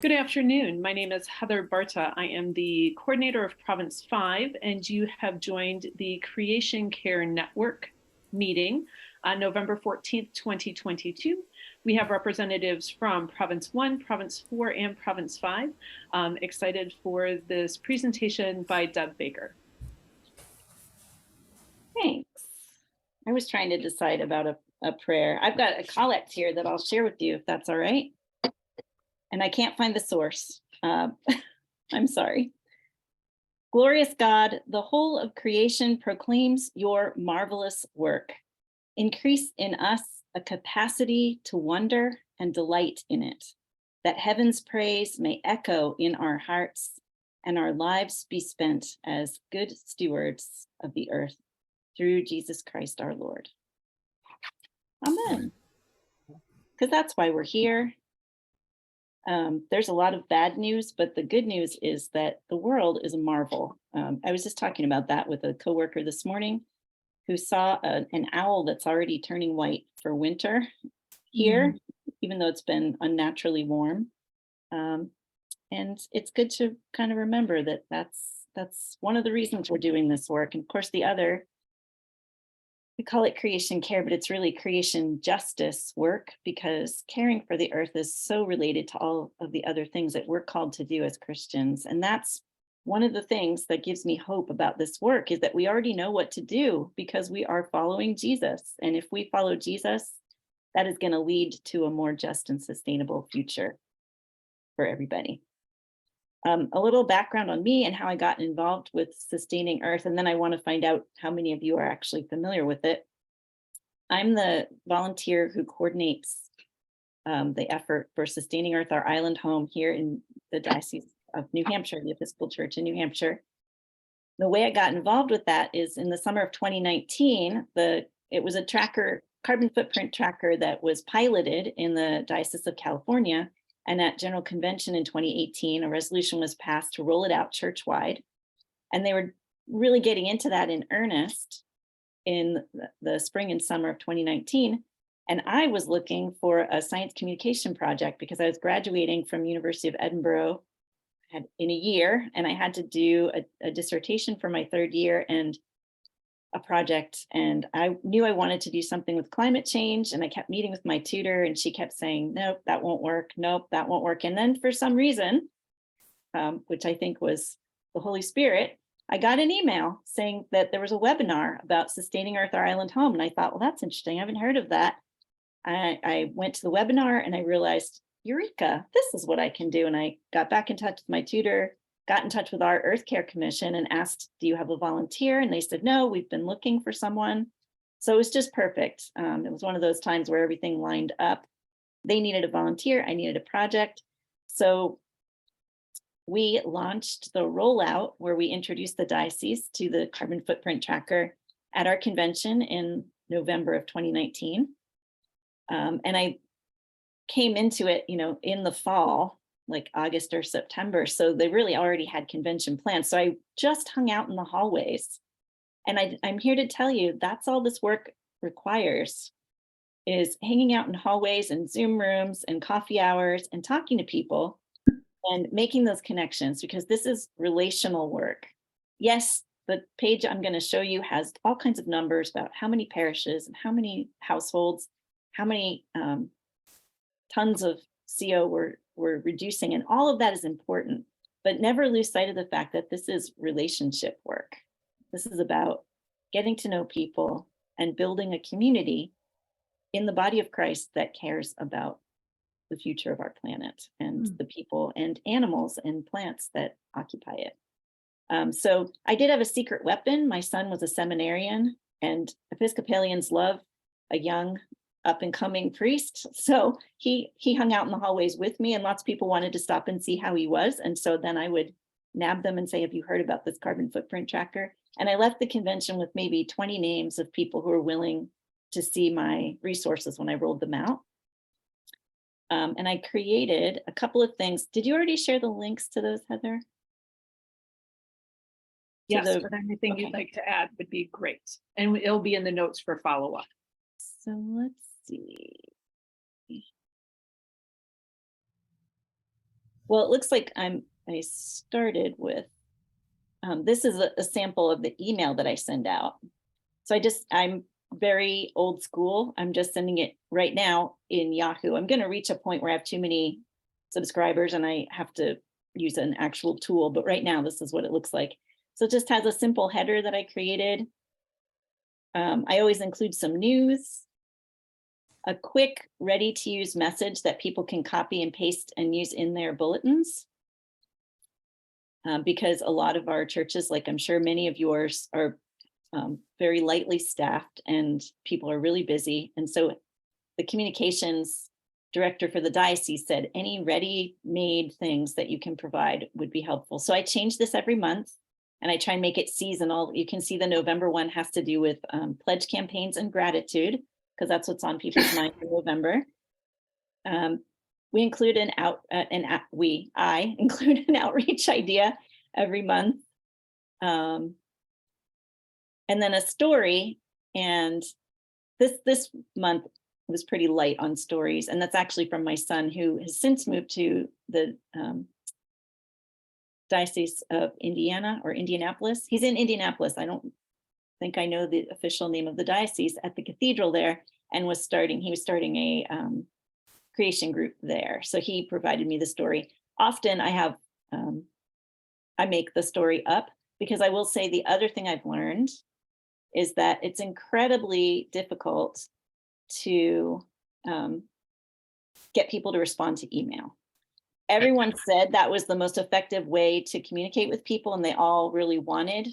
Good afternoon. My name is Heather Barta. I am the coordinator of Province 5, and you have joined the Creation Care Network meeting on November 14th, 2022. We have representatives from Province 1, Province 4, and Province 5. Excited for this presentation by Deb Baker. Thanks. I was trying to decide about a prayer. I've got a collect here that I'll share with you if that's all right. And I can't find the source. I'm sorry. Glorious God, the whole of creation proclaims your marvelous work. Increase in us a capacity to wonder and delight in it, that heaven's praise may echo in our hearts and our lives be spent as good stewards of the earth through Jesus Christ our Lord. Amen. Because that's why we're here. There's a lot of bad news, but the good news is that the world is a marvel. I was just talking about that with a coworker this morning who saw an owl that's already turning white for winter here, even though it's been unnaturally warm. And it's good to kind of remember that that's one of the reasons we're doing this work. And of course, the other, we call it creation care, but it's really creation justice work, because caring for the earth is so related to all of the other things that we're called to do as Christians. And that's one of the things that gives me hope about this work, is that we already know what to do because we are following Jesus. And if we follow Jesus, that is going to lead to a more just and sustainable future for everybody. A little background on me and how I got involved with Sustaining Earth, and then I want to find out how many of you are actually familiar with it. I'm the volunteer who coordinates the effort for Sustaining Earth, our island home here in the Diocese of New Hampshire, the Episcopal Church in New Hampshire. The way I got involved with that is in the summer of 2019, it was a carbon footprint tracker that was piloted in the Diocese of California. And at General Convention in 2018, a resolution was passed to roll it out churchwide. And they were really getting into that in earnest in the spring and summer of 2019. And I was looking for a science communication project because I was graduating from University of Edinburgh in a year, and I had to do a dissertation for my third year and a project. And I knew I wanted to do something with climate change. And I kept meeting with my tutor and she kept saying, nope, that won't work. Nope, that won't work. And then for some reason, which I think was the Holy Spirit, I got an email saying that there was a webinar about Sustaining Earth, our island home. And I thought, well, that's interesting. I haven't heard of that. I went to the webinar and I realized, Eureka, this is what I can do. And I got back in touch with my tutor, got in touch with our Earth Care Commission and asked, do you have a volunteer? And they said, no, we've been looking for someone. So it was just perfect. It was one of those times where everything lined up. They needed a volunteer, I needed a project. So we launched the rollout where we introduced the diocese to the carbon footprint tracker at our convention in November of 2019. And I came into it, in the fall, like August or September. So they really already had convention plans. So I just hung out in the hallways. And I'm here to tell you that's all this work requires, is hanging out in hallways and Zoom rooms and coffee hours and talking to people and making those connections, because this is relational work. Yes, the page I'm going to show you has all kinds of numbers about how many parishes and how many households, how many tons of CO we're reducing, and all of that is important, but never lose sight of the fact that this is relationship work. This is about getting to know people and building a community in the body of Christ that cares about the future of our planet and the people and animals and plants that occupy it. So I did have a secret weapon. My son was a seminarian, and Episcopalians love a young up and coming priest. So he hung out in the hallways with me, and lots of people wanted to stop and see how he was. And so then I would nab them and say, have you heard about this carbon footprint tracker? And I left the convention with maybe 20 names of people who were willing to see my resources when I rolled them out. And I created a couple of things. Did you already share the links to those, Heather? Yes, but anything you'd like to add would be great. And it'll be in the notes for follow-up. So let's see. Well, it looks like I started with, this is a sample of the email that I send out. So I'm very old school. I'm just sending it right now in Yahoo. I'm going to reach a point where I have too many subscribers and I have to use an actual tool. But right now, this is what it looks like. So it just has a simple header that I created. I always include some news, a quick, ready to use message that people can copy and paste and use in their bulletins. Because a lot of our churches, like I'm sure many of yours, are very lightly staffed and people are really busy. And so the communications director for the diocese said any ready-made things that you can provide would be helpful. So I change this every month and I try and make it seasonal. You can see the November one has to do with pledge campaigns and gratitude, because that's what's on people's minds in November. We include I include an outreach idea every month. And then a story. And this month was pretty light on stories. And that's actually from my son, who has since moved to the Diocese of Indiana or Indianapolis. He's in Indianapolis. I don't think I know the official name of the diocese, at the cathedral there, and he was starting a creation group there. So he provided me the story. Often I make the story up, because I will say the other thing I've learned is that it's incredibly difficult to get people to respond to email. Everyone said that was the most effective way to communicate with people, and they all really wanted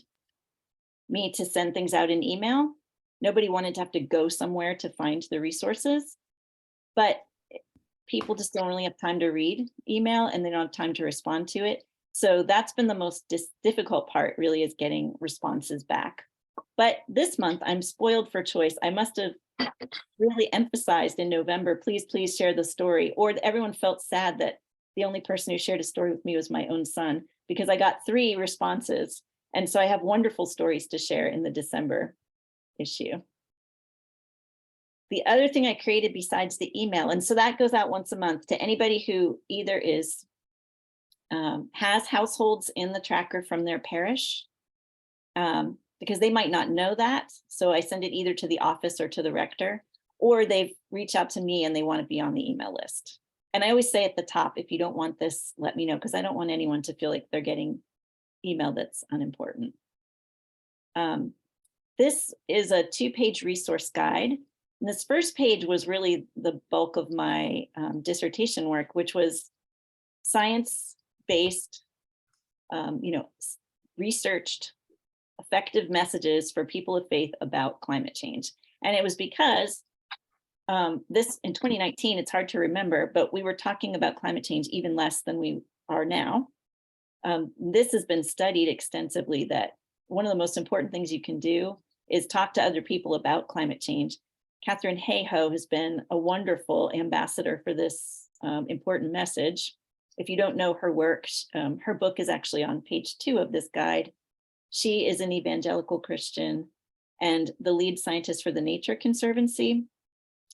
me to send things out in email. Nobody wanted to have to go somewhere to find the resources, but people just don't really have time to read email, and they don't have time to respond to it. So that's been the most difficult part, really, is getting responses back. But this month, I'm spoiled for choice. I must have really emphasized in November, please share the story. Or everyone felt sad that the only person who shared a story with me was my own son, because I got 3 responses. And so I have wonderful stories to share in the December issue. The other thing I created besides the email, and so that goes out once a month to anybody who either has households in the tracker from their parish, because they might not know that. So I send it either to the office or to the rector, or they've reached out to me and they want to be on the email list. And I always say at the top, if you don't want this, let me know, because I don't want anyone to feel like they're getting email that's unimportant. This is a 2-page resource guide. And this first page was really the bulk of my dissertation work, which was science-based, researched, effective messages for people of faith about climate change. And it was because this in 2019, it's hard to remember, but we were talking about climate change even less than we are now. This has been studied extensively, that one of the most important things you can do is talk to other people about climate change. Catherine Hayhoe has been a wonderful ambassador for this important message. If you don't know her work, her book is actually on page 2 of this guide. She is an evangelical Christian and the lead scientist for the Nature Conservancy.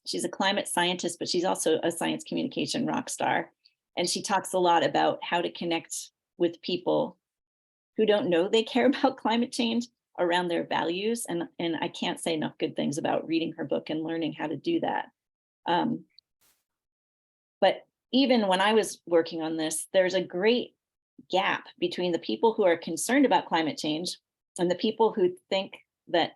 She's a climate scientist, but she's also a science communication rock star. And she talks a lot about how to connect with people who don't know they care about climate change around their values. And I can't say enough good things about reading her book and learning how to do that. But even when I was working on this, there's a great gap between the people who are concerned about climate change and the people who think that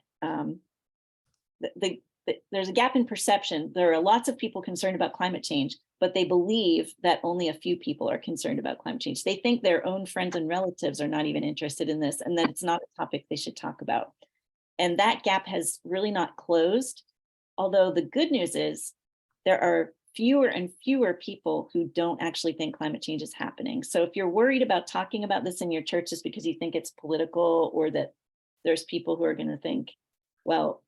there's a gap in perception. There are lots of people concerned about climate change, but they believe that only a few people are concerned about climate change. They think their own friends and relatives are not even interested in this, and that it's not a topic they should talk about. And that gap has really not closed. Although the good news is there are fewer and fewer people who don't actually think climate change is happening. So if you're worried about talking about this in your churches because you think it's political, or that there's people who are going to think, well,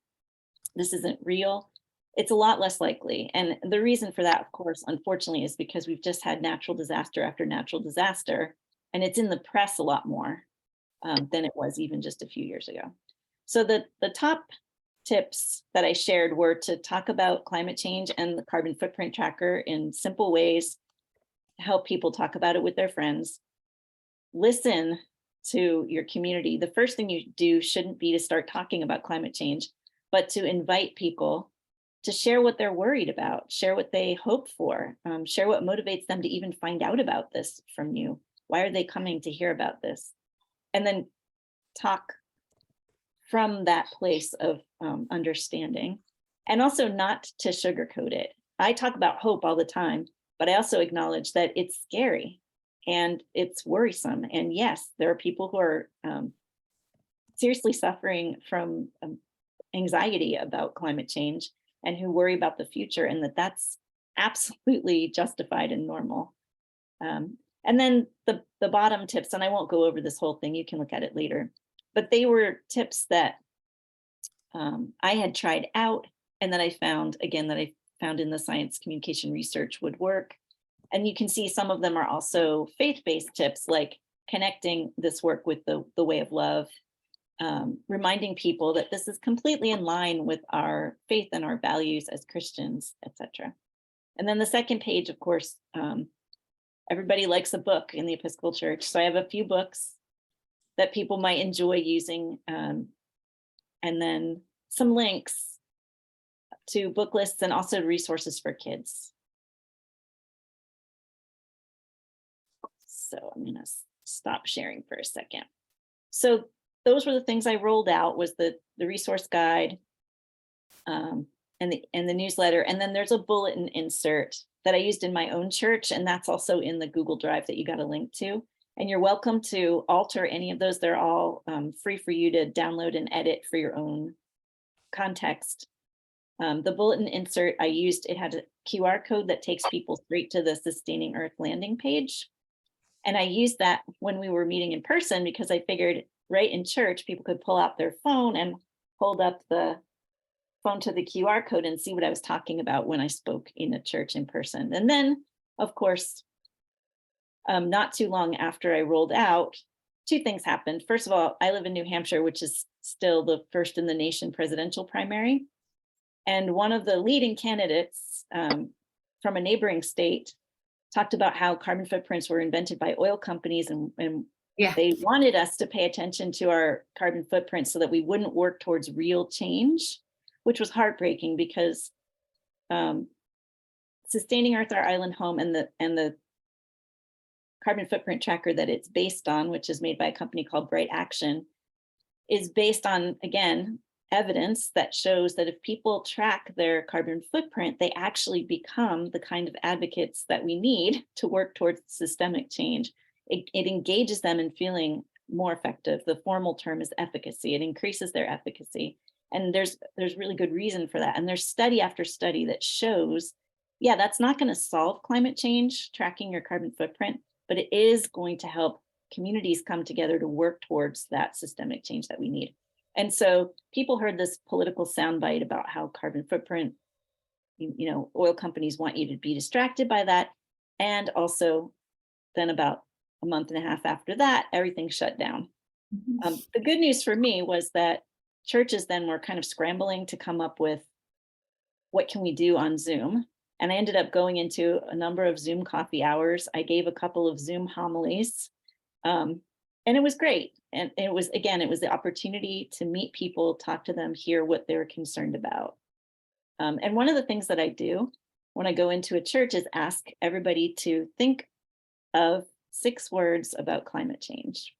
this isn't real, it's a lot less likely. And the reason for that, of course, unfortunately, is because we've just had natural disaster after natural disaster, and it's in the press a lot more than it was even just a few years ago. So the top tips that I shared were to talk about climate change and the carbon footprint tracker in simple ways, help people talk about it with their friends, listen to your community. The first thing you do shouldn't be to start talking about climate change, but to invite people to share what they're worried about, share what they hope for, share what motivates them to even find out about this from you. Why are they coming to hear about this? And then talk from that place of understanding, and also not to sugarcoat it. I talk about hope all the time, but I also acknowledge that it's scary and it's worrisome. And yes, there are people who are seriously suffering from anxiety about climate change and who worry about the future, and that's absolutely justified and normal. And then the bottom tips, and I won't go over this whole thing, you can look at it later, but they were tips that I had tried out and that I found, again, that I found in the science communication research would work. And you can see some of them are also faith-based tips, like connecting this work with the way of love, reminding people that this is completely in line with our faith and our values as Christians, etc. And then the second page, of course, everybody likes a book in the Episcopal Church. So I have a few books that people might enjoy using, and then some links to book lists and also resources for kids. So I'm gonna stop sharing for a second. So those were the things I rolled out, was the resource guide, and the newsletter. And then there's a bulletin insert that I used in my own church, and that's also in the Google Drive that you got a link to. And you're welcome to alter any of those. They're all free for you to download and edit for your own context. The bulletin insert I used, it had a QR code that takes people straight to the Sustaining Earth landing page. And I used that when we were meeting in person, because I figured right in church, people could pull out their phone and hold up the phone to the QR code and see what I was talking about when I spoke in a church in person. And then, of course, not too long after I rolled out, two things happened. First of all, I live in New Hampshire, which is still the first in the nation presidential primary. And one of the leading candidates from a neighboring state talked about how carbon footprints were invented by oil companies, and Yeah. they wanted us to pay attention to our carbon footprint so that we wouldn't work towards real change, which was heartbreaking, because Sustaining Earth, Our Island Home, and the carbon footprint tracker that it's based on, which is made by a company called Bright Action, is based on, again, evidence that shows that if people track their carbon footprint, they actually become the kind of advocates that we need to work towards systemic change. It engages them in feeling more effective. The formal term is efficacy. It increases their efficacy. And there's really good reason for that. And there's study after study that shows, yeah, that's not going to solve climate change, tracking your carbon footprint, but it is going to help communities come together to work towards that systemic change that we need. And so people heard this political soundbite about how carbon footprint, oil companies want you to be distracted by that. And also then about a month and a half after that, everything shut down. Mm-hmm. The good news for me was that churches then were kind of scrambling to come up with what can we do on Zoom. And I ended up going into a number of Zoom coffee hours. I gave a couple of Zoom homilies, and it was great. And it was the opportunity to meet people, talk to them, hear what they're concerned about. And one of the things that I do when I go into a church is ask everybody to think of 6 words about climate change.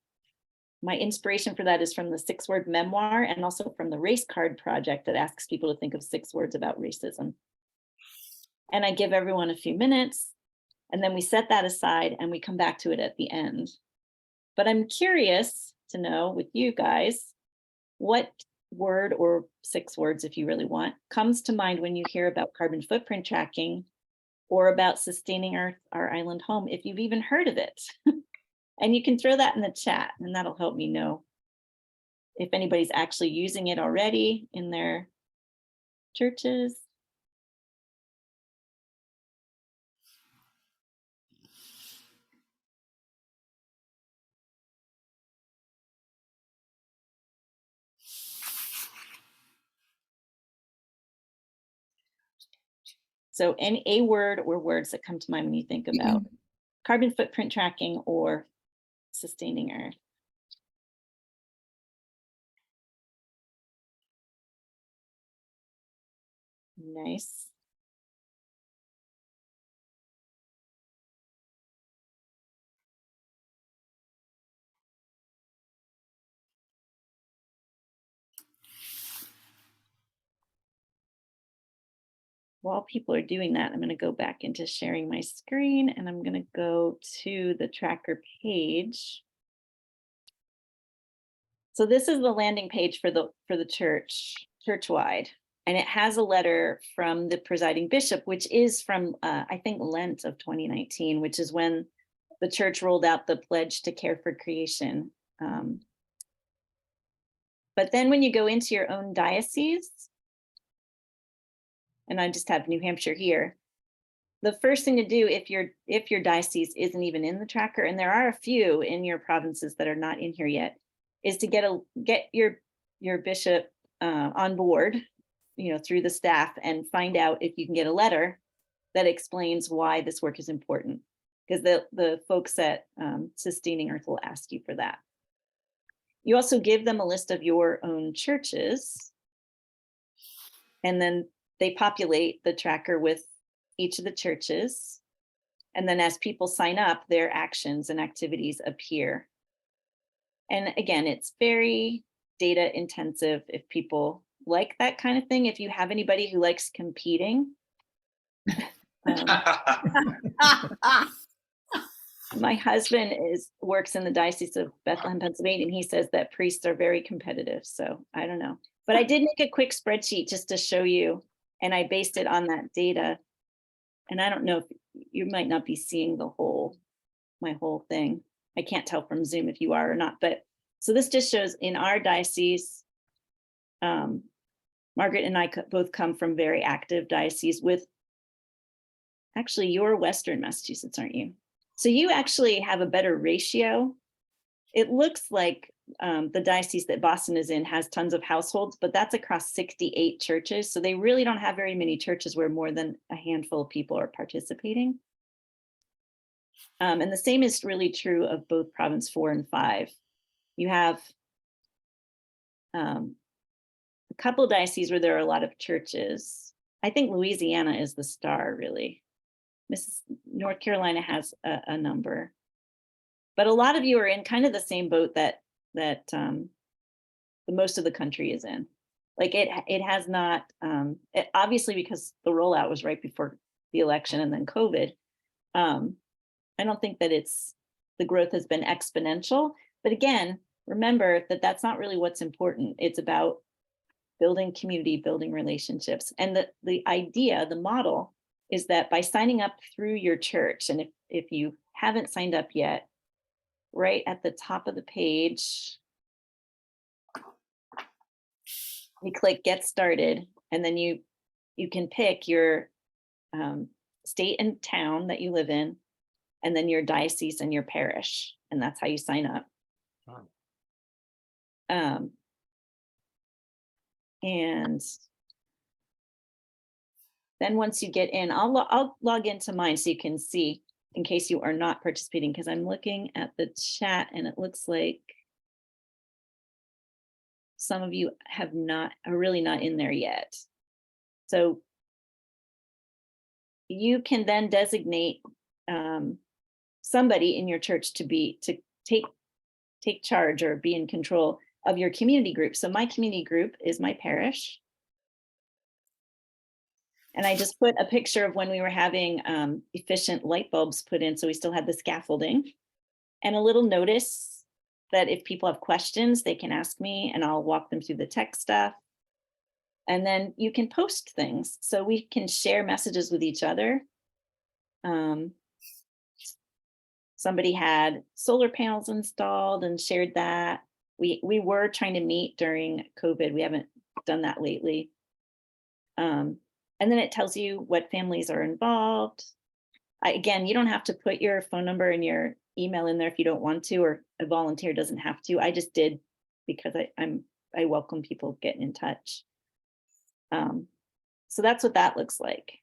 My inspiration for that is from the 6-word memoir, and also from the Race Card Project that asks people to think of 6 words about racism. And I give everyone a few minutes, and then we set that aside and we come back to it at the end. But I'm curious to know with you guys, what word, or 6 words if you really want, comes to mind when you hear about carbon footprint tracking or about Sustaining Earth, Our Island Home, if you've even heard of it. And you can throw that in the chat, and that'll help me know if anybody's actually using it already in their churches. So a word or words that come to mind when you think about carbon footprint tracking or sustaining Earth. Nice. While people are doing that, I'm going to go back into sharing my screen and I'm going to go to the tracker page. So this is the landing page for the church-wide, and it has a letter from the presiding bishop, which is from I think Lent of 2019, which is when the church rolled out the pledge to care for creation. But then when you go into your own diocese, and I just have New Hampshire here, the first thing to do if your diocese isn't even in the tracker, and there are a few in your provinces that are not in here yet, is to get your bishop on board, through the staff, and find out if you can get a letter that explains why this work is important, because the folks at Sustaining Earth will ask you for that. You also give them a list of your own churches, and then they populate the tracker with each of the churches. And then as people sign up, their actions and activities appear. And again, it's very data intensive if people like that kind of thing. If you have anybody who likes competing. My husband works in the Diocese of Bethlehem, Pennsylvania, and he says that priests are very competitive. So I don't know. But I did make a quick spreadsheet just to show you, and I based it on that data. And I don't know if you might not be seeing my whole thing. I can't tell from Zoom if you are or not. But so this just shows in our diocese, Margaret and I both come from very active dioceses with, actually, you're Western Massachusetts, aren't you? So you actually have a better ratio. It looks like the diocese that Boston is in has tons of households, but that's across 68 churches. So they really don't have very many churches where more than a handful of people are participating. And the same is really true of both Province 4 and 5. You have a couple of dioceses where there are a lot of churches. I think Louisiana is the star, really. North Carolina has a number. But a lot of you are in kind of the same boat that the most of the country is in. Like it has not, obviously because the rollout was right before the election and then COVID. I don't think that the growth has been exponential. But again, remember that that's not really what's important. It's about building community, building relationships. And the idea, the model, is that by signing up through your church, and if you haven't signed up yet, right at the top of the page, you click Get Started, and then you can pick your state and town that you live in, and then your diocese and your parish, and that's how you sign up. And then once you get in, I'll log into mine so you can see in case you are not participating, because I'm looking at the chat and it looks like some of you are really not in there yet. So you can then designate somebody in your church to take charge or be in control of your community group. So my community group is my parish. And I just put a picture of when we were having efficient light bulbs put in, so we still had the scaffolding, and a little notice that if people have questions, they can ask me and I'll walk them through the tech stuff. And then you can post things, so we can share messages with each other. Somebody had solar panels installed and shared that. We were trying to meet during COVID. We haven't done that lately. And then it tells you what families are involved. Again, you don't have to put your phone number and your email in there if you don't want to, or a volunteer doesn't have to. I just did because I welcome people getting in touch. So that's what that looks like.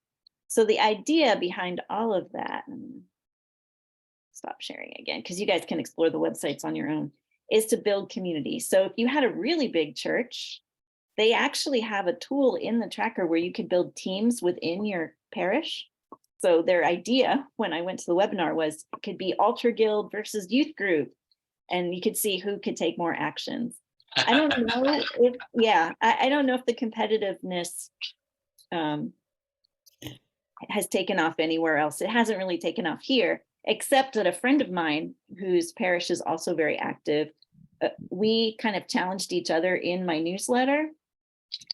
So the idea behind all of that, stop sharing again, because you guys can explore the websites on your own, is to build community. So if you had a really big church, they actually have a tool in the tracker where you could build teams within your parish. So their idea when I went to the webinar was it could be altar guild versus youth group, and you could see who could take more actions. I don't know if, yeah, I don't know if the competitiveness has taken off anywhere else. It hasn't really taken off here, except that a friend of mine whose parish is also very active, we kind of challenged each other in my newsletter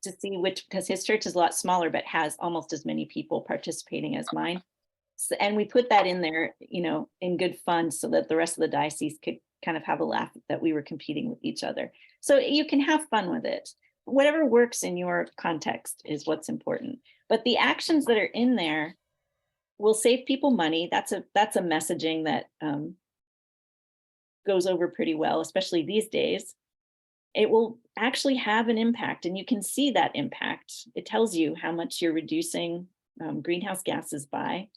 to see which, because his church is a lot smaller, but has almost as many people participating as mine. So, and we put that in there, you know, in good fun so that the rest of the diocese could kind of have a laugh that we were competing with each other. So you can have fun with it. Whatever works in your context is what's important. But the actions that are in there will save people money. That's a messaging that goes over pretty well, especially these days. It will actually have an impact, and you can see that impact. It tells you how much you're reducing greenhouse gases by.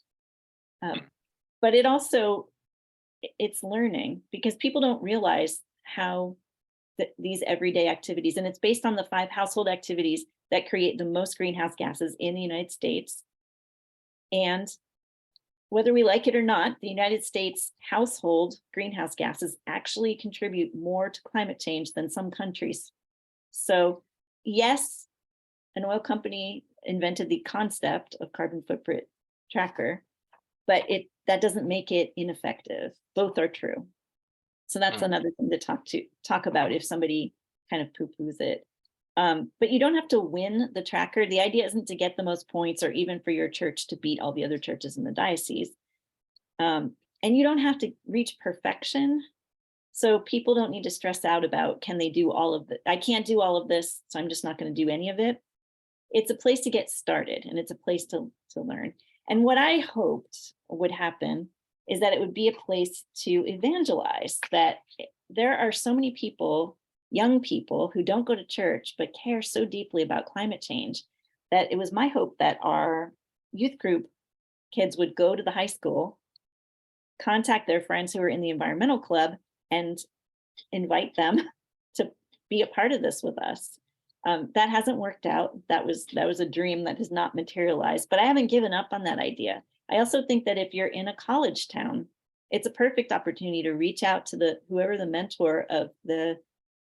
But it also, it's learning, because people don't realize how these everyday activities, and it's based on the 5 household activities that create the most greenhouse gases in the United States. And whether we like it or not, the United States household greenhouse gases actually contribute more to climate change than some countries. So yes, an oil company invented the concept of carbon footprint tracker, but that doesn't make it ineffective. Both are true. So that's another thing to talk about if somebody kind of poo-poos it. But you don't have to win the tracker. The idea isn't to get the most points or even for your church to beat all the other churches in the diocese. And you don't have to reach perfection. So people don't need to stress out about, can they do all of it? I can't do all of this, so I'm just not going to do any of it. It's a place to get started, and it's a place to learn. And what I hoped would happen is that it would be a place to evangelize, that there are so many people, young people, who don't go to church but care so deeply about climate change, that it was my hope that our youth group kids would go to the high school, contact their friends who are in the environmental club, and invite them to be a part of this with us. That hasn't worked out. That was a dream that has not materialized, but I haven't given up on that idea. I also think that if you're in a college town, it's a perfect opportunity to reach out to whoever the mentor of the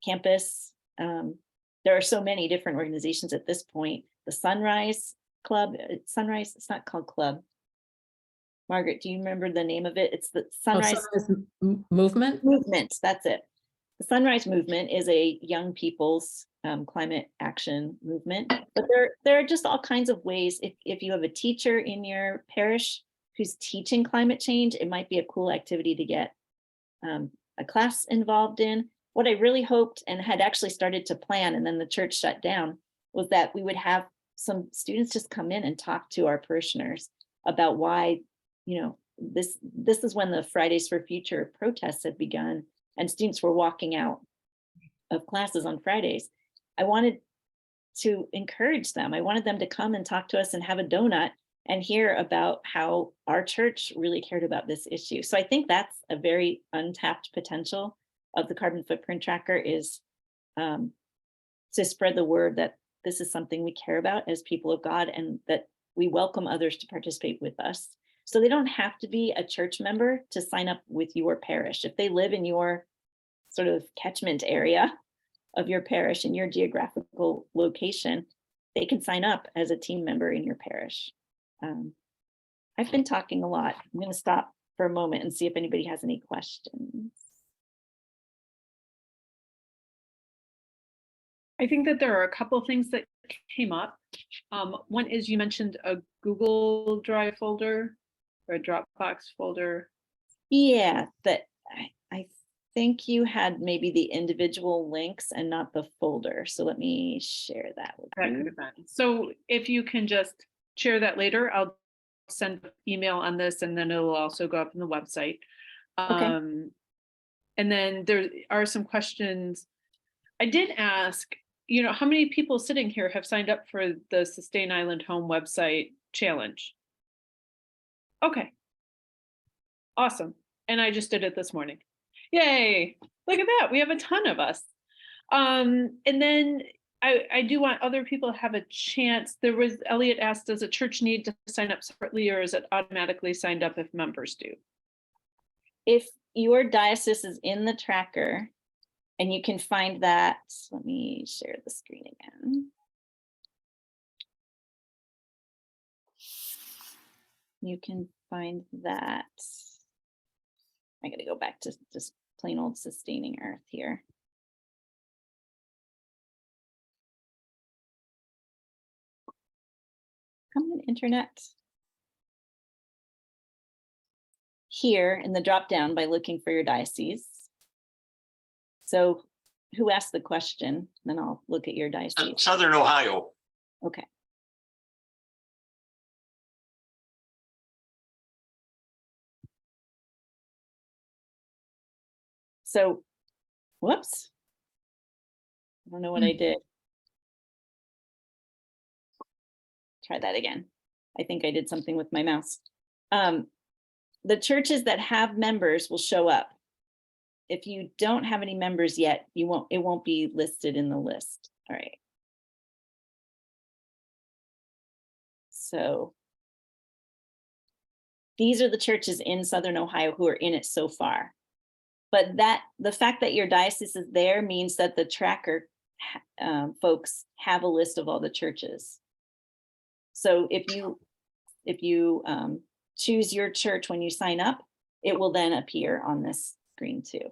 campus. There are so many different organizations at this point. The Sunrise Club, Sunrise, it's not called Club. Margaret, do you remember the name of it? It's the Sunrise Movement. Movement, that's it. The Sunrise Movement is a young people's climate action movement, but there are just all kinds of ways. If you have a teacher in your parish who's teaching climate change, it might be a cool activity to get a class involved in. What I really hoped and had actually started to plan, and then the church shut down, was that we would have some students just come in and talk to our parishioners about why, you know, this is when the Fridays for Future protests had begun, and students were walking out of classes on Fridays. I wanted to encourage them. I wanted them to come and talk to us and have a donut and hear about how our church really cared about this issue. So I think that's a very untapped potential of the carbon footprint tracker, is to spread the word that this is something we care about as people of God, and that we welcome others to participate with us. So they don't have to be a church member to sign up with your parish. If they live in your sort of catchment area of your parish, in your geographical location, they can sign up as a team member in your parish. I've been talking a lot. I'm going to stop for a moment and see if anybody has any questions. I think that there are a couple of things that came up. One is, you mentioned a Google Drive folder or a Dropbox folder. Yeah, but I think you had maybe the individual links and not the folder. So let me share that with you. That could have been. So if you can just share that later, I'll send an email on this, and then it'll also go up on the website. Okay. And then there are some questions. I did ask, you know, how many people sitting here have signed up for the Sustain Island Home website challenge? Okay. Awesome. and I just did it this morning. Yay. Look at that. We have a ton of us. And then I do want other people to have a chance. Elliot asked, does a church need to sign up separately, or is it automatically signed up if members do? If your diocese is in the tracker, and you can find that, let me share the screen again. You can find that. I gotta go back to just plain old Sustaining Earth here. Come on, internet. Here in the drop down by looking for your diocese. So who asked the question? Then I'll look at your diocese. Southern Ohio. Okay. So, whoops. I don't know what I did. Try that again. I think I did something with my mouse. The churches that have members will show up. If you don't have any members yet, it won't be listed in the list. All right. So these are the churches in Southern Ohio who are in it so far. But the fact that your diocese is there means that the tracker folks have a list of all the churches. So if you choose your church when you sign up, it will then appear on this screen too.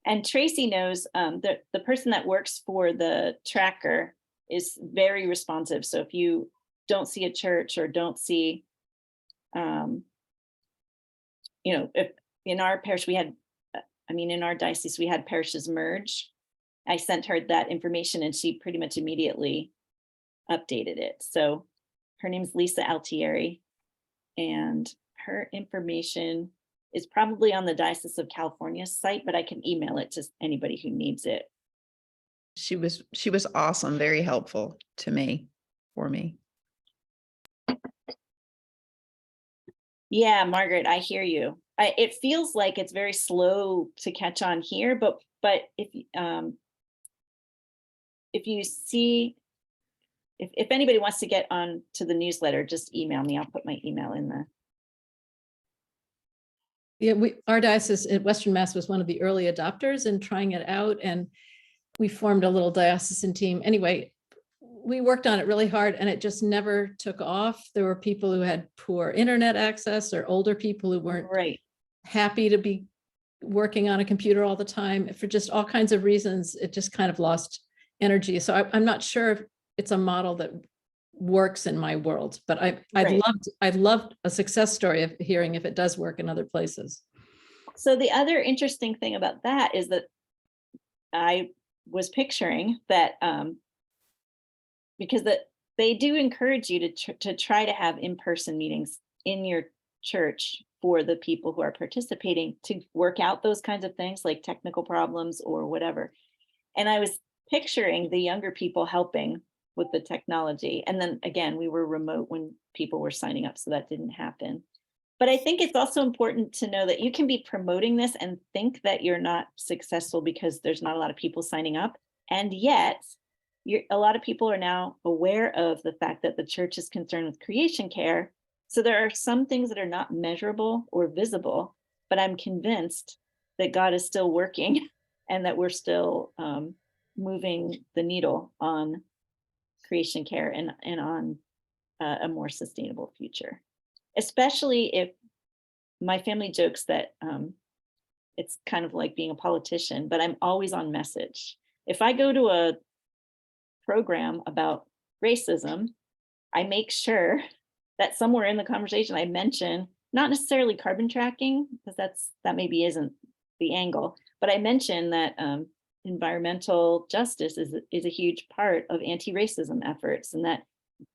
And Tracy knows that the person that works for the tracker is very responsive. So if you don't see a church or don't see, if in our parish in our diocese, we had parishes merge. I sent her that information and she pretty much immediately updated it. So her name's Lisa Altieri, and her information is probably on the Diocese of California site, but I can email it to anybody who needs it. She was awesome, very helpful for me. Yeah, Margaret, I hear you. It feels like it's very slow to catch on here, but if you see, if anybody wants to get on to the newsletter, just email me. I'll put my email in there. Yeah, our diocese in Western Mass was one of the early adopters in trying it out, and we formed a little diocesan team. Anyway, we worked on it really hard and it just never took off. There were people who had poor internet access or older people who weren't happy to be working on a computer all the time. For just all kinds of reasons, it just kind of lost energy. So I'm not sure if it's a model that works in my world, but I'd loved a success story of hearing if it does work in other places. So the other interesting thing about that is that I was picturing that because they do encourage you to try to have in-person meetings in your church for the people who are participating to work out those kinds of things like technical problems or whatever. And I was picturing the younger people helping with the technology. And then again, we were remote when people were signing up, so that didn't happen. But I think it's also important to know that you can be promoting this and think that you're not successful because there's not a lot of people signing up. And yet, a lot of people are now aware of the fact that the church is concerned with creation care. So there are some things that are not measurable or visible, but I'm convinced that God is still working and that we're still moving the needle on creation care and on a more sustainable future. Especially if my family jokes that it's kind of like being a politician, but I'm always on message. If I go to a program about racism, I make sure that somewhere in the conversation I mention, not necessarily carbon tracking, because that maybe isn't the angle, but I mention that environmental justice is a huge part of anti-racism efforts, and that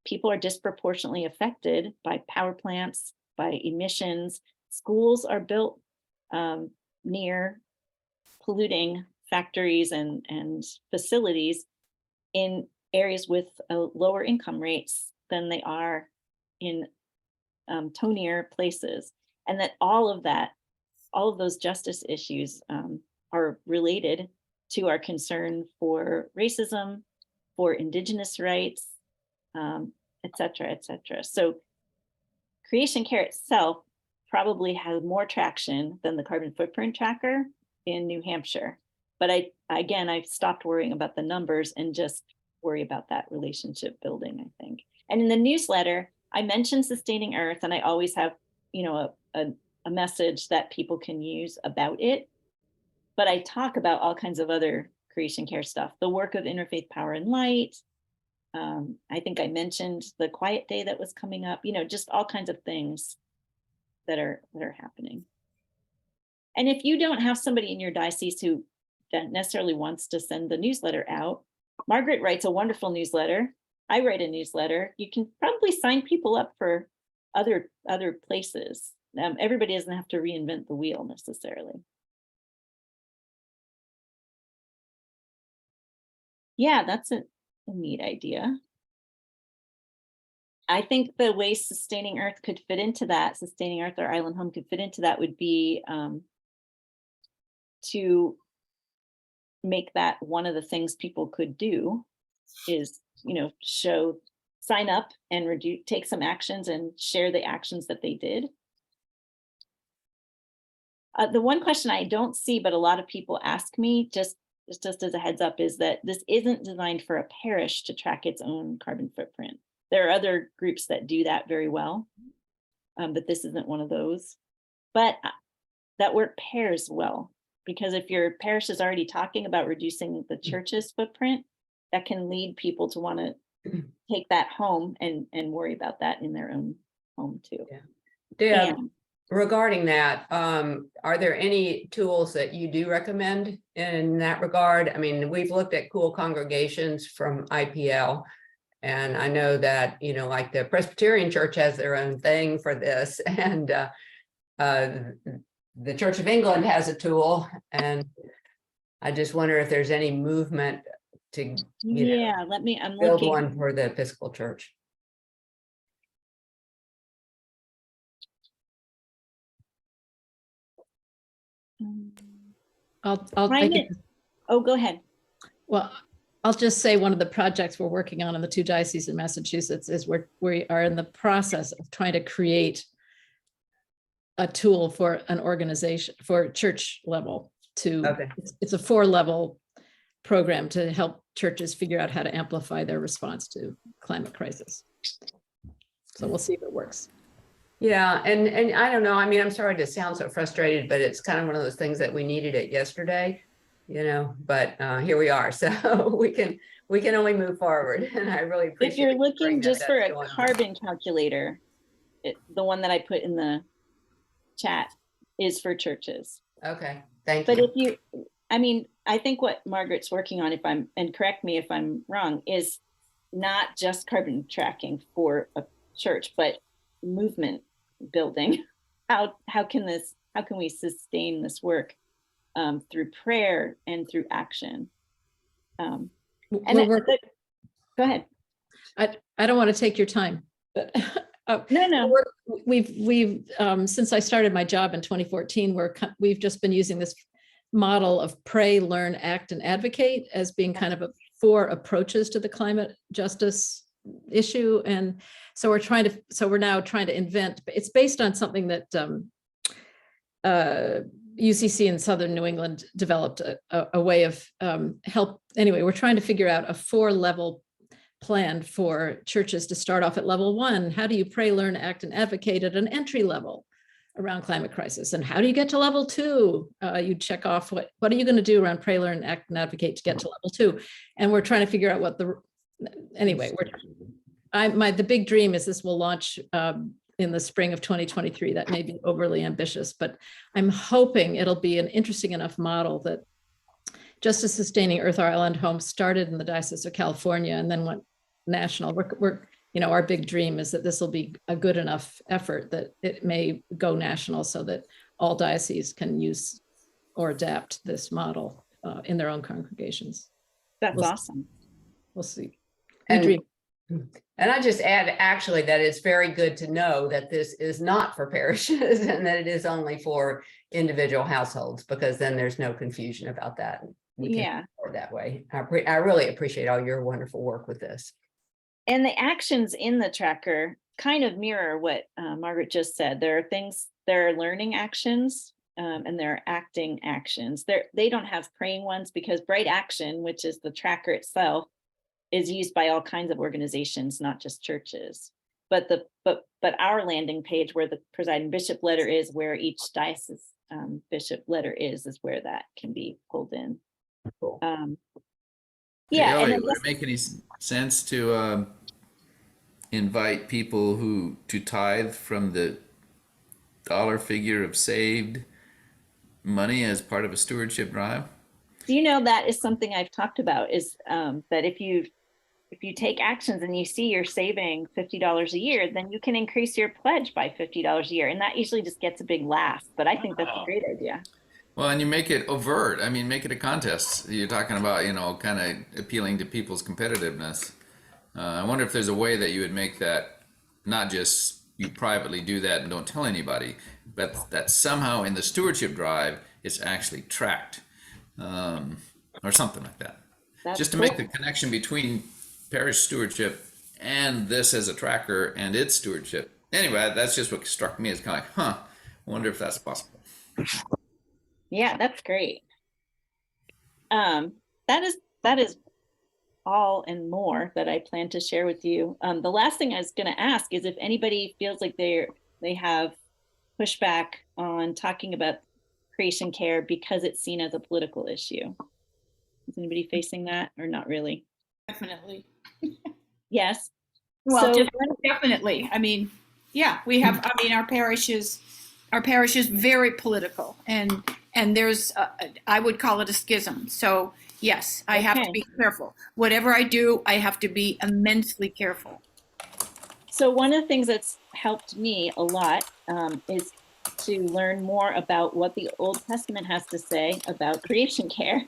people are disproportionately affected by power plants, by emissions. Schools are built near polluting factories and facilities in areas with lower income rates than they are in tonier places, and that all of those justice issues are related to our concern for racism, for Indigenous rights, et cetera, et cetera. So Creation Care itself probably has more traction than the carbon footprint tracker in New Hampshire. But I've stopped worrying about the numbers and just worry about that relationship building, I think. And in the newsletter, I mentioned Sustaining Earth, and I always have, a message that people can use about it. But I talk about all kinds of other Creation Care stuff, the work of Interfaith Power and Light. I think I mentioned the Quiet Day that was coming up, just all kinds of things that are happening. And if you don't have somebody in your diocese who necessarily wants to send the newsletter out, Margaret writes a wonderful newsletter. I write a newsletter. You can probably sign people up for other places. Everybody doesn't have to reinvent the wheel necessarily. Yeah, that's a neat idea. I think the way Sustaining Earth could fit into that, Sustaining Earth or Island Home could fit into that, would be to make that one of the things people could do is, sign up and take some actions and share the actions that they did. The one question I don't see, but a lot of people ask me, just as a heads up, is that this isn't designed for a parish to track its own carbon footprint. There are other groups that do that very well, but this isn't one of those. But that work pairs well, because if your parish is already talking about reducing the church's footprint, that can lead people to want to take that home and worry about that in their own home too. Yeah. Deb, regarding that, are there any tools that you do recommend in that regard? I mean, we've looked at Cool Congregations from IPL, and I know that, like the Presbyterian Church has their own thing for this, and the Church of England has a tool, and I just wonder if there's any movement to I'm build looking. one for the Episcopal Church. Go ahead. Well, I'll just say one of the projects we're working on in the two dioceses in Massachusetts is we are in the process of trying to create a tool for an organization for church level it's a 4-level program to help churches figure out how to amplify their response to climate crisis. So we'll see if it works. Yeah, and I don't know. I mean, I'm sorry to sound so frustrated, but it's kind of one of those things that we needed it yesterday, but here we are. So we can only move forward. And I really appreciate if you're looking just for a carbon on. calculator, the one that I put in the chat is for churches. Okay, thank you. But I think what Margaret's working on, and correct me if I'm wrong, is not just carbon tracking for a church, but movement building. How can we sustain this work through prayer and through action? Go ahead. I don't want to take your time, but no. We've since I started my job in 2014, we've just been using this model of pray, learn, act, and advocate as being kind of 4 approaches to the climate justice issue. And so we're now trying to invent, it's based on something that UCC in Southern New England developed a way of help. Anyway, we're trying to figure out a 4-level plan for churches to start off at level 1. How do you pray, learn, act, and advocate at an entry level around climate crisis? And how do you get to level 2? You check off what are you going to do around pray, learn, act, and advocate to get to level 2? And we're trying to figure out what the big dream is this will launch in the spring of 2023. That may be overly ambitious, but I'm hoping it'll be an interesting enough model that just as Sustaining Earth, our Island Home started in the Diocese of California and then went national. Our big dream is that this will be a good enough effort that it may go national so that all dioceses can use or adapt this model in their own congregations. That's awesome. We'll see. And And I just add actually that it's very good to know that this is not for parishes and that it is only for individual households, because then there's no confusion about that. We can Yeah. forward that way. I really appreciate all your wonderful work with this. And the actions in the tracker kind of mirror what Margaret just said. There are learning actions, and there are acting actions. They don't have praying ones because Bright Action, which is the tracker itself, is used by all kinds of organizations, not just churches. But our landing page where the presiding bishop letter is, where each diocese bishop letter is where that can be pulled in. Cool. Yeah. Elliot, And would it make any sense to invite people to tithe from the dollar figure of saved money as part of a stewardship drive? do you know that is something I've talked about, is that if you take actions and you see you're saving $50 a year, then you can increase your pledge by $50 a year. And that usually just gets a big laugh, but I think that's a great idea. Well, and you make it overt. I mean, make it a contest. You're talking about, kind of appealing to people's competitiveness. I wonder if there's a way that you would make that not just you privately do that and don't tell anybody, but that somehow in the stewardship drive, it's actually tracked, or something like that. That's Just to cool. make the connection between parish stewardship and this as a tracker and its stewardship. Anyway, that's just what struck me as kind of like, I wonder if that's possible. Yeah, that's great. That is all and more that I plan to share with you. The last thing I was going to ask is if anybody feels like they have pushback on talking about creation care because it's seen as a political issue. Is anybody facing that, or not really? Definitely. Yes. Well, So definitely. I mean, yeah, we have, I mean, our parish is very political, and there's, I would call it a schism. So yes, I have to be careful. Whatever I do, I have to be immensely careful. So one of the things that's helped me a lot is to learn more about what the Old Testament has to say about creation care.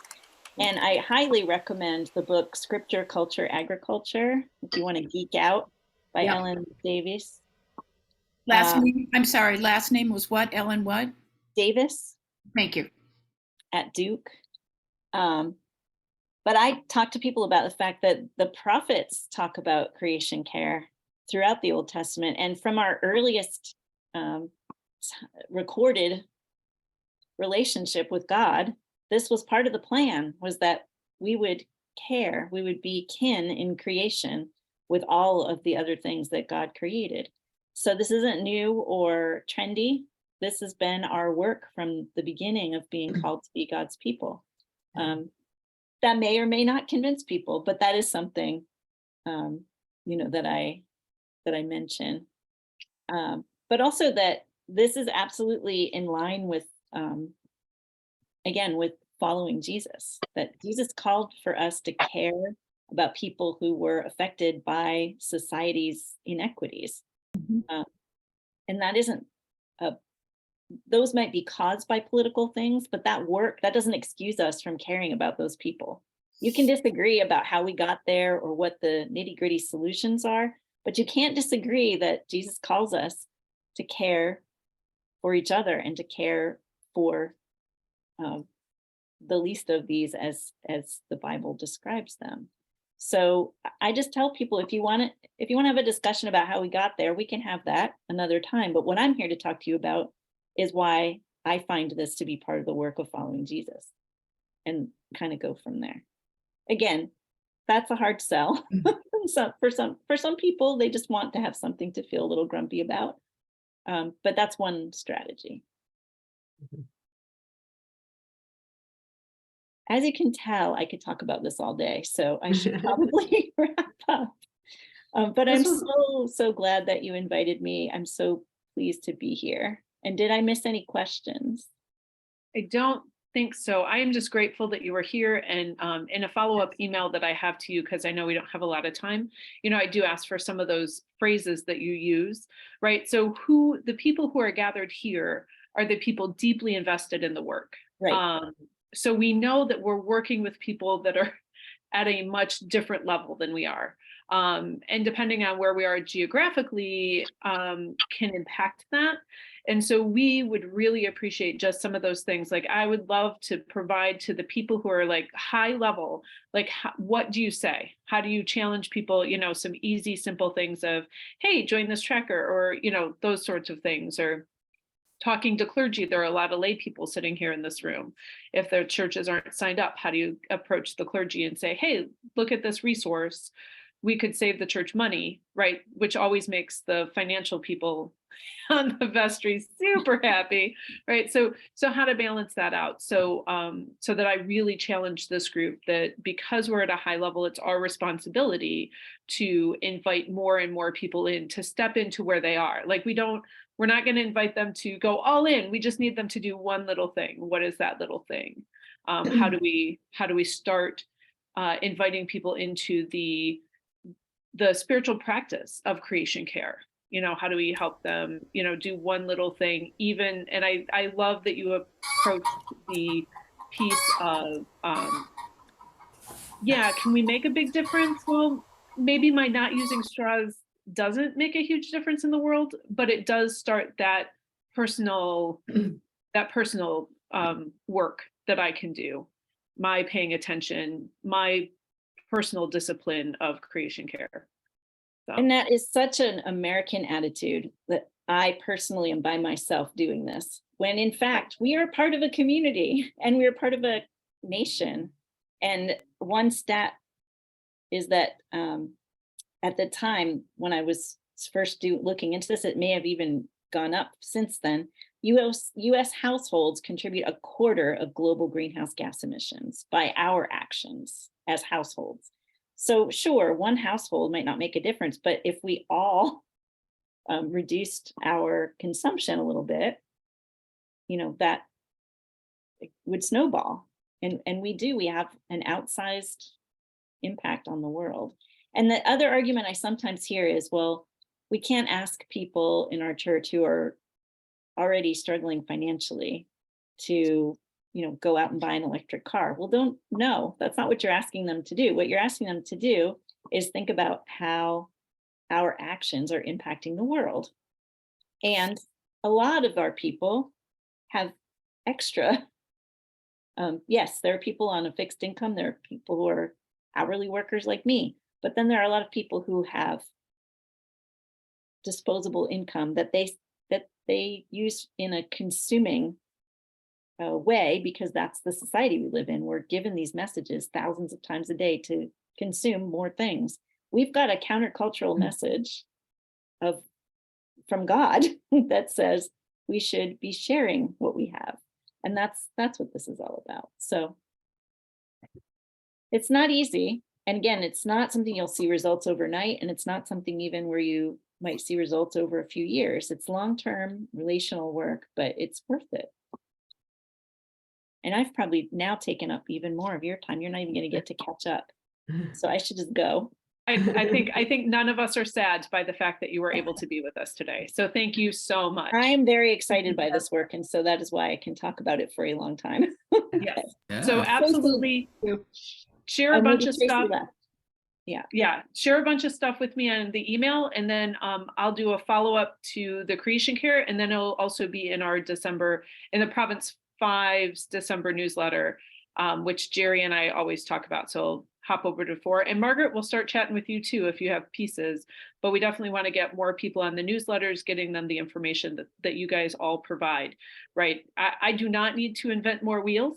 And I highly recommend the book Scripture, Culture, Agriculture, if you want to geek out, by Ellen Davis. Last name was what? Ellen what? Davis. Thank you. At Duke. But I talk to people about the fact that the prophets talk about creation care throughout the Old Testament. And from our earliest recorded relationship with God, this was part of the plan, was that we would care, we would be kin in creation with all of the other things that God created. So this isn't new or trendy. This has been our work from the beginning of being called to be God's people. That may or may not convince people, but that is something, that I mention. But also that this is absolutely in line with, again, with following Jesus, that Jesus called for us to care about people who were affected by society's inequities. And that isn't, those might be caused by political things, but that doesn't excuse us from caring about those people. You can disagree about how we got there or what the nitty-gritty solutions are, but you can't disagree that Jesus calls us to care for each other and to care for the least of these as the Bible describes them. So I just tell people, if you want to have a discussion about how we got there, we can have that another time. But what I'm here to talk to you about is why I find this to be part of the work of following Jesus, and kind of go from there. Again, that's a hard sell. For some people, they just want to have something to feel a little grumpy about. But that's one strategy. As you can tell, I could talk about this all day, so I should probably wrap up. But I'm so glad that you invited me. I'm so pleased to be here. And did I miss any questions? I don't think so. I am just grateful that you were here, and in a follow-up email that I have to you, because I know we don't have a lot of time, I do ask for some of those phrases that you use, right? So the people who are gathered here are the people deeply invested in the work. Right. So we know that we're working with people that are at a much different level than we are. and depending on where we are geographically, can impact that. And so we would really appreciate just some of those things. Like I would love to provide to the people who are like high level, like what do you say? How do you challenge people? You know, some easy, simple things of, hey, join this tracker, or, you know, those sorts of things, or talking to clergy. There are a lot of lay people sitting here in this room. If their churches aren't signed up, how do you approach the clergy and say, hey, look at this resource. We could save the church money, right? Which always makes the financial people on the vestry super happy, right? So how to balance that out. So that I really challenge this group that because we're at a high level, it's our responsibility to invite more and more people in to step into where they are. Like we're not going to invite them to go all in. We just need them to do one little thing. What is that little thing? How do we start inviting people into the spiritual practice of creation care? You know, how do we help them, you know, do one little thing even? And I love that you approach the piece of, yeah, can we make a big difference? Well, maybe my not using straws doesn't make a huge difference in the world, but it does start that personal work that I can do, my paying attention, my personal discipline of creation care. So. And that is such an American attitude that I personally am by myself doing this, when in fact we are part of a community and we are part of a nation. And one stat is that at the time when I was first looking into this, it may have even gone up since then, US households contribute 1/4 of global greenhouse gas emissions by our actions as households. So sure, one household might not make a difference, but if we all reduced our consumption a little bit, you know, that would snowball. And we have an outsized impact on the world. And the other argument I sometimes hear is, well, we can't ask people in our church who are already struggling financially to, you know, go out and buy an electric car. Well, no, that's not what you're asking them to do. What you're asking them to do is think about how our actions are impacting the world. And a lot of our people have extra. Yes, there are people on a fixed income. There are people who are hourly workers like me. But then there are a lot of people who have disposable income that they use in a consuming way, because that's the society we live in. We're given these messages thousands of times a day to consume more things. We've got a countercultural message from God that says we should be sharing what we have. And that's what this is all about. So it's not easy. And again, it's not something you'll see results overnight. And it's not something even where you might see results over a few years. It's long-term relational work, but it's worth it. And I've probably now taken up even more of your time. You're not even going to get to catch up. So I should just go. I think none of us are sad by the fact that you were able to be with us today. So thank you so much. I'm very excited by this work. And so that is why I can talk about it for a long time. Yes. Yeah. So absolutely share a bunch of stuff. Yeah. Share a bunch of stuff with me on the email, and then I'll do a follow-up to the creation care. And then it'll also be in our the Province 5's December newsletter, which Jerry and I always talk about. So I'll hop over to 4. And Margaret, we'll start chatting with you too if you have pieces, but we definitely want to get more people on the newsletters, getting them the information that you guys all provide, right? I do not need to invent more wheels.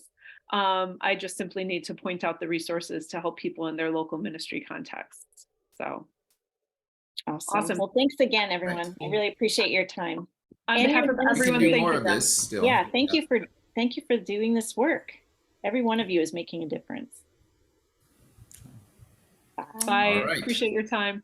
I just simply need to point out the resources to help people in their local ministry contexts. So awesome. Well, thanks again, everyone. I really appreciate your time. On behalf of everyone, do thank more you. of this still. Yeah, thank you for doing this work. Every one of you is making a difference. Bye. All right. Appreciate your time.